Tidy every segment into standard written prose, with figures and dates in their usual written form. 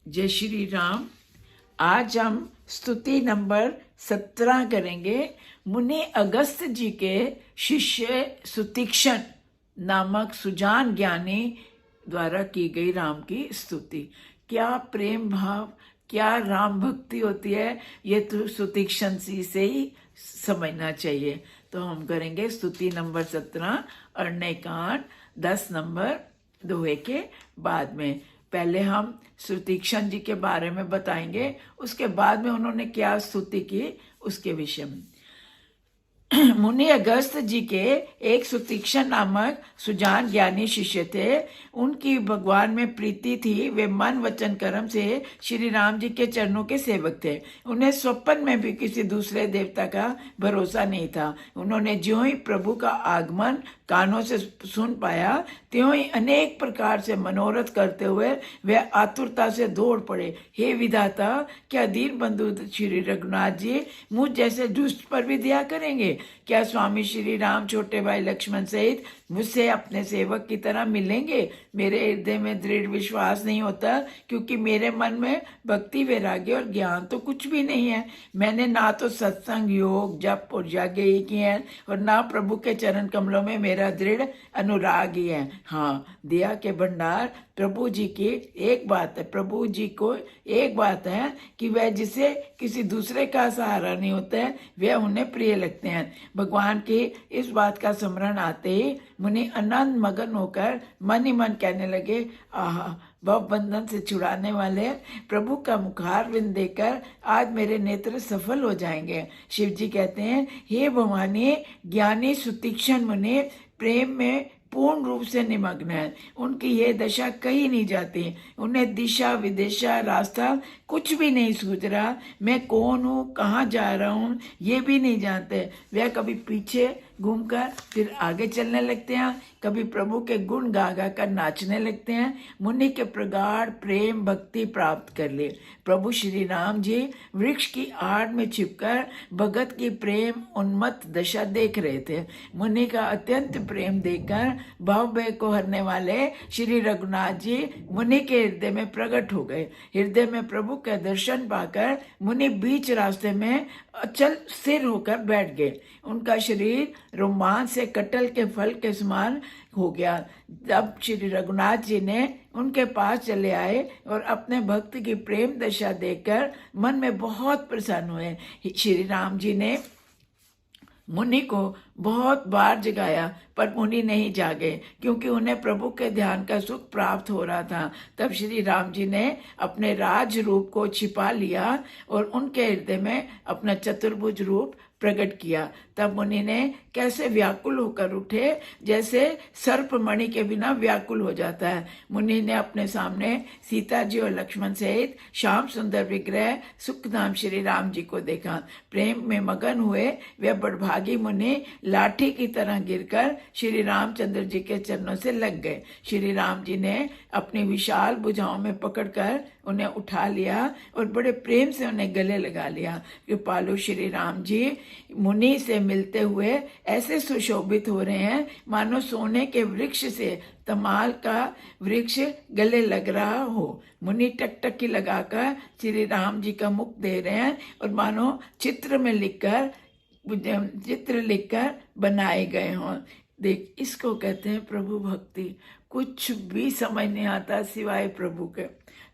जय श्री राम। आज हम स्तुति नंबर 17 करेंगे। मुनि अगस्त जी के शिष्य सुतीक्षण नामक सुजान ज्ञानी द्वारा की गई राम की स्तुति। क्या प्रेम भाव, क्या राम भक्ति होती है, ये तो सुतीक्षण जी से ही समझना चाहिए। तो हम करेंगे स्तुति नंबर 17 अरण्य कांड 10 नंबर दोहे के बाद में। पहले हम सुतीक्षण जी के बारे में बताएंगे, उसके बाद में उन्होंने क्या स्तुति की उसके विषय में। मुनि अगस्त जी के एक सुतीक्षण नामक सुजान ज्ञानी शिष्य थे। उनकी भगवान में प्रीति थी। वे मन वचन कर्म से श्री राम जी के चरणों के सेवक थे। उन्हें स्वप्न में भी किसी दूसरे देवता का भरोसा नहीं था। उन्होंने ज्यों ही प्रभु का आगमन कानों से सुन पाया, त्यों ही अनेक प्रकार से मनोरथ करते हुए वे आतुरता से दौड़ पड़े। हे विधाता, क्या दीन बंधु श्री रघुनाथ जी मुझ जैसे दुष्ट पर भी दया करेंगे? क्या स्वामी श्री राम छोटे भाई लक्ष्मण सहित मुझसे अपने सेवक की तरह मिलेंगे? मेरे हृदय में दृढ़ विश्वास नहीं होता, क्योंकि मेरे मन में भक्ति, वैराग्य और ज्ञान तो कुछ भी नहीं है। मैंने ना तो सत्संग, योग, जप और यज्ञ ही किए हैं, और ना प्रभु के चरण कमलों में मेरा दृढ़ अनुराग ही है। हाँ, दया के भंडार प्रभु जी की एक बात है, प्रभु जी को एक बात है कि वह जिसे किसी दूसरे का सहारा नहीं होता है, वह उन्हें प्रिय लगते हैं। भगवान की इस बात का स्मरण आते ही मुनि आनंद मगन होकर मन ही मन कहने लगे, आहा, भव बंधन से छुड़ाने वाले प्रभु का मुखारविंद देखकर आज मेरे नेत्र सफल हो जाएंगे। शिव जी कहते हैं, हे भवानी, ज्ञानी सुतीक्षण मुनि प्रेम में पूर्ण रूप से निमग्न है। उनकी ये दशा कहीं नहीं जाती। उन्हें दिशा विदिशा रास्ता कुछ भी नहीं सूझ रहा। मैं कौन हूँ, कहाँ जा रहा हूँ, ये भी नहीं जानते। वे कभी पीछे घूमकर फिर आगे चलने लगते हैं, कभी प्रभु के गुण गा गा कर नाचने लगते हैं। मुनि के प्रगाढ़ प्रेम भक्ति प्राप्त कर ले प्रभु श्री राम जी वृक्ष की आड़ में छिपकर भगत की प्रेम उन्मत्त दशा देख रहे थे। मुनि का अत्यंत प्रेम देखकर भवभय को हरने वाले श्री रघुनाथ जी मुनि के हृदय में प्रकट हो गए। हृदय में प्रभु का दर्शन पाकर मुनि बीच रास्ते में अचल स्थिर होकर बैठ गए। उनका शरीर रोमांच से कटल के फल के समान हो गया। तब श्री रघुनाथ जी ने उनके पास चले आए और अपने भक्त की प्रेम दशा देखकर मन में बहुत प्रसन्न हुए। श्री राम जी ने मुनि को बहुत बार जगाया, पर मुनि नहीं जागे, क्योंकि उन्हें प्रभु के ध्यान का सुख प्राप्त हो रहा था। तब श्री राम जी ने अपने राज रूप को छिपा लिया और उनके हृदय में अपना चतुर्भुज रूप प्रकट किया। तब मुनि ने कैसे व्याकुल होकर उठे, जैसे सर्प मणि के बिना व्याकुल हो जाता है। मुनि ने अपने सामने सीता जी और लक्ष्मण सहित श्याम सुंदर विग्रह सुखधाम श्री राम जी को देखा। प्रेम में मगन हुए वे बड़भागी मुनि लाठी की तरह गिरकर श्री रामचंद्र जी के चरणों से लग गए। श्री राम जी ने अपनी विशाल भुजाओं में पकड़कर उन्हें उठा लिया और बड़े प्रेम से उन्हें गले लगा लिया। कृपालु श्री राम जी मुनि से मिलते हुए ऐसे सुशोभित हो रहे हैं, मानो सोने के वृक्ष से तमाल का वृक्ष गले लग रहा हो। मुनि टकटकी लगाकर श्री राम जी का मुख दे रहे हैं, और मानो चित्र लिखकर बनाए गए हों। देख, इसको कहते हैं प्रभु भक्ति। कुछ भी समझ नहीं आता सिवाय प्रभु के।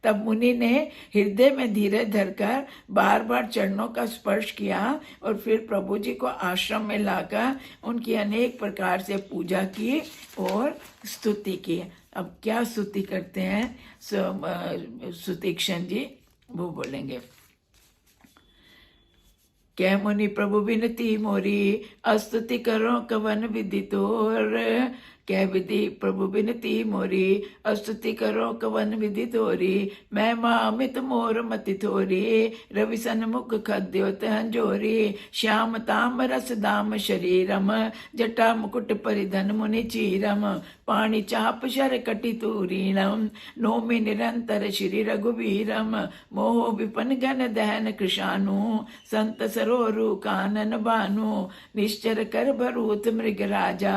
तब मुनि ने हृदय में धीरे धरकर बार बार चरणों का स्पर्श किया और फिर प्रभु जी को आश्रम में लाकर उनकी अनेक प्रकार से पूजा की और स्तुति की। अब क्या स्तुति करते हैं सुतीक्षण जी, वो बोलेंगे। कै मुनि प्रभु बिनती मोरी, अस्तुति करो कवन विधि तोर। कै विधि प्रभु बिनती मोरी, अस्तुति करो कवन विधि तोरी। मैं मामित मोर मति थोरी, रवि सन्मुख खद्योत हंजोरी। श्याम ताम रस दाम शरीरम, जटा मुकुट परिधन मुनि चीरम। पाणि चाप शर कटि तूरीणम, नौमि निरंतर श्री रघुवीरम। मोह विपन घन दहन कृशानु, संत सरोरु कानन बानु। निश्चर कर भरूत मृग राजा,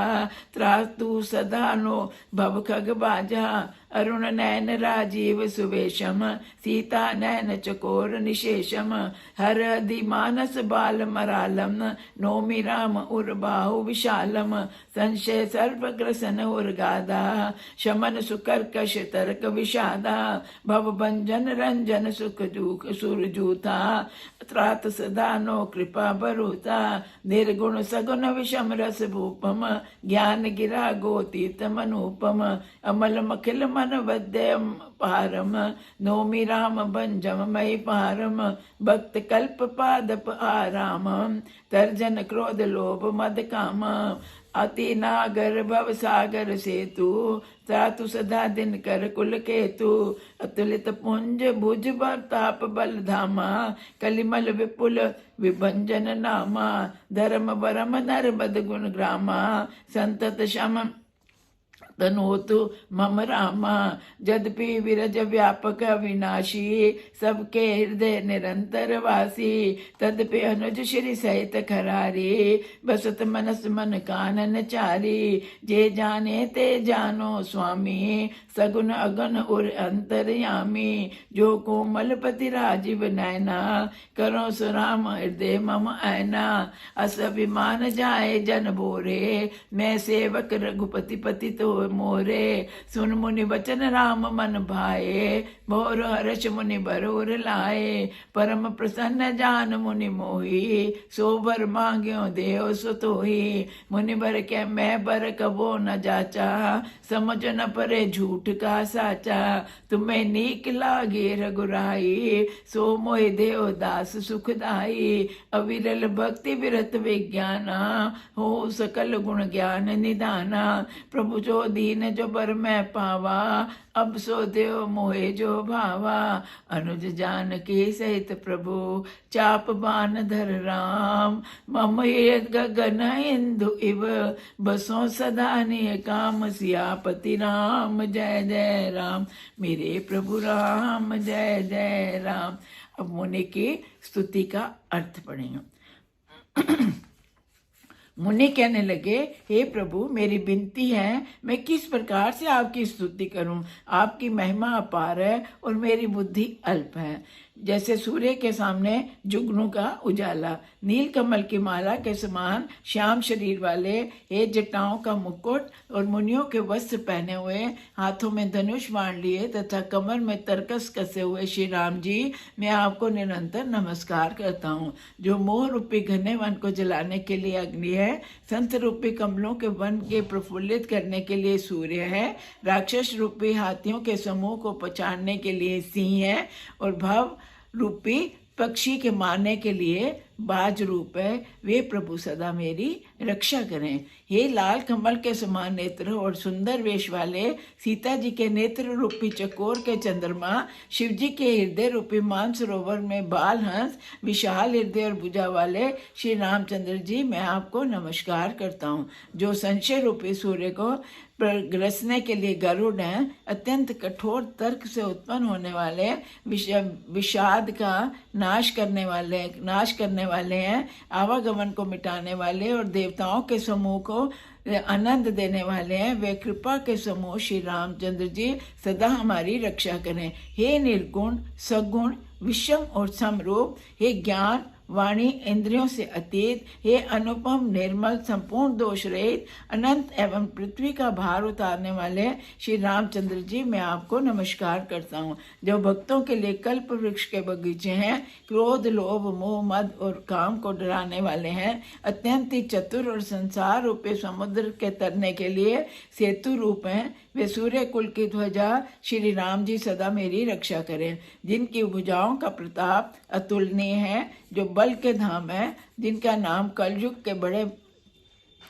त्रातु सदानो भव खग बाजा। अरुण नयन राजीव सुवेशम सीता नयन चकोर निशेषम हर अधि मानस बाल मरालम नौमि राम उर्बाहु विशालम संशय सर्वग्रसन उर्गादा शमन सुकर्कश तर्क विषादा भव भंजन रंजन सुख दुख सुरजूता त्रात सदा नो कृपा बरूता निर्गुण सगुण विषम रस भूपम ज्ञान गिरा गोतीत मनूपम अमल मखिल मन वद्यम पारम नौमि राम भंजम मई पारम भक्त कल्प पादप आराम तर्जन क्रोध लोभ मद काम अति नागर भव सागर सेतु त्रातु सदा दिन कर कुल केतु अतुलित पुंज भुज ताप बल धामा कलिमल विपुल विभंजन नामा धर्म वरम नर बद गुण ग्रामा संतत शम तनोतु मम रामा जदपि विरज व्यापक अविनाशी सबके हृदय निरंतर वासी तदपि अनुज श्री सहित खरारी बसत मनस मन कानन चारी जे जाने ते जानो स्वामी सगुन अगन उर अंतरयामी जो कोमल पति राजीव नैना करो सुराम हृदय मम ऐना अस अभिमान जाए जन बोरे मैं सेवक रघुपति पति तो मोरे सुन मुनि वचन राम मन भाए भोर हर्ष मुनि बरोर लाए परम प्रसन्न जान मुनि मोही सो बर मांग्यो देव सुतोही मुनि बर के मैं बर कबो न जाचा समझ न परे झूठ का साचा तुम्हें नीक लागे रघुराई सो मोहि देव दास सुखदाई अविरल भक्ति विरत विज्ञाना हो सकल गुण ज्ञान निदाना प्रभु जो दीन जो बर मैं पावा अब सो देव मोहे जो भावा अनुज जानकी सहित प्रभु चाप बान धर राम मम ये गगन इंदु इव बसों सदा निय काम सियापति राम जय जय राम मेरे प्रभु राम जय जय राम। अब मुनि की स्तुति का अर्थ पढ़ेंगे। मुनि कहने लगे, हे प्रभु मेरी विनती है मैं किस प्रकार से आपकी स्तुति करूं। आपकी महिमा अपार है और मेरी बुद्धि अल्प है। जैसे सूर्य के सामने जुगनू का उजाला, नील कमल की माला के समान श्याम शरीर वाले, हे जटाओं का मुकुट और मुनियों के वस्त्र पहने हुए, हाथों में धनुष बाण लिए तथा कमर में तरकस कसे हुए श्री राम जी, मैं आपको निरंतर नमस्कार करता हूँ। जो मोह रूपी घने वन को जलाने के लिए अग्नि है, संत रूपी कमलों के वन के प्रफुल्लित करने के लिए सूर्य है, राक्षस रूपी हाथियों के समूह को पछाड़ने के लिए सिंह है और भव रूपी पक्षी के मारने के लिए बाज रूप है, वे प्रभु सदा मेरी रक्षा करें। हे लाल कमल के समान नेत्र और सुंदर वेश वाले, सीता जी के नेत्र रूपी चकोर के चंद्रमा, शिव जी के हृदय रूपी मानसरोवर में बाल हंस, विशाल हृदय और भुजा वाले श्री रामचंद्र जी, मैं आपको नमस्कार करता हूँ। जो संशय रूपी सूर्य को ग्रसने के लिए गरुड़ हैं, अत्यंत कठोर तर्क से उत्पन्न होने वाले, विषाद का नाश करने वाले हैं, आवागमन को मिटाने वाले और देवताओं के समूह को आनंद देने वाले हैं, वे कृपा के समूह श्री रामचंद्र जी सदा हमारी रक्षा करें। हे निर्गुण सगुण विषम और समरूप, हे ज्ञान वाणी इंद्रियों से अतीत, हे अनुपम निर्मल संपूर्ण दोष रहित, अनंत एवं पृथ्वी का भार उतारने वाले श्री रामचंद्र जी, मैं आपको नमस्कार करता हूँ। जो भक्तों के लिए कल्प वृक्ष के बगीचे हैं, क्रोध लोभ मोह मद और काम को डराने वाले हैं, अत्यंत ही चतुर और संसार रूपे समुद्र के तरने के लिए सेतु रूप हैं, वे सूर्य कुल की ध्वजा श्री राम जी सदा मेरी रक्षा करें। जिनकी भुजाओं का प्रताप अतुलनीय है, जो बल के धाम है, जिनका नाम कलयुग के बड़े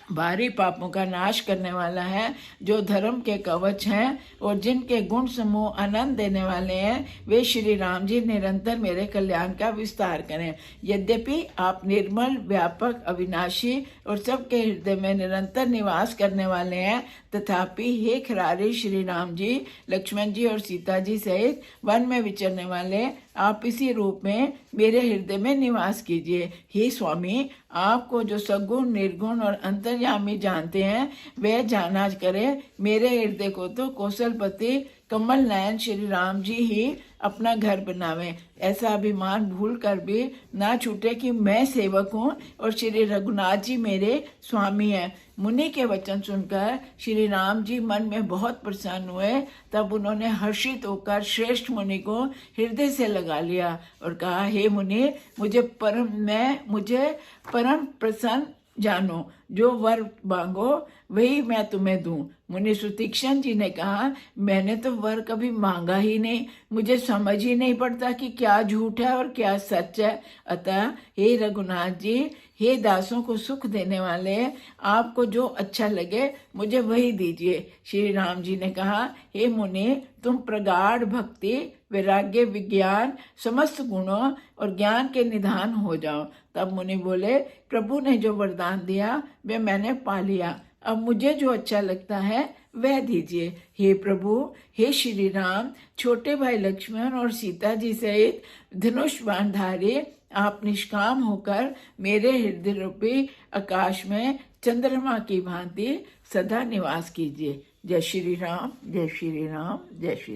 भारी पापों का नाश करने वाला है, जो धर्म के कवच हैं और जिनके गुण समूह आनंद देने वाले हैं, वे श्री राम जी निरंतर मेरे कल्याण का विस्तार करें। यद्यपि आप निर्मल व्यापक अविनाशी और सबके हृदय में निरंतर निवास करने वाले हैं, तथापि हे खरारी श्री राम जी, लक्ष्मण जी और सीता जी सहित वन में विचरने वाले, आप इसी रूप में मेरे हृदय में निवास कीजिए। हे स्वामी, आपको जो सगुण निर्गुण और अंतर्यामी जानते हैं, वह जाना करे। मेरे हृदय को तो कौशलपति कमल नयन श्री राम जी ही अपना घर बनावे। ऐसा अभिमान भूल कर भी ना छूटे कि मैं सेवक हूँ और श्री रघुनाथ जी मेरे स्वामी हैं। मुनि के वचन सुनकर श्री राम जी मन में बहुत प्रसन्न हुए। तब उन्होंने हर्षित होकर श्रेष्ठ मुनि को हृदय से लगा लिया और कहा, हे मुनि, मुझे परम प्रसन्न जानो, जो वर मांगो वही मैं तुम्हें दूं। मुनि सुतीक्ष्ण जी ने कहा, मैंने तो वर कभी मांगा ही नहीं, मुझे समझ ही नहीं पड़ता कि क्या झूठ है और क्या सच है। अतः हे रघुनाथ जी, हे दासों को सुख देने वाले, आपको जो अच्छा लगे मुझे वही दीजिए। श्री राम जी ने कहा, हे मुनि, तुम प्रगाढ़ भक्ति, वैराग्य, विज्ञान, समस्त गुणों और ज्ञान के निधान हो जाओ। तब मुनि बोले, प्रभु ने जो वरदान दिया वह मैंने पा लिया, अब मुझे जो अच्छा लगता है वह दीजिए। हे प्रभु, हे श्री राम, छोटे भाई लक्ष्मण और सीता जी सहित धनुष बाणधारी, आप निष्काम होकर मेरे हृदय रूपी आकाश में चंद्रमा की भांति सदा निवास कीजिए। जय श्री राम, जय श्री राम, जय श्री राम।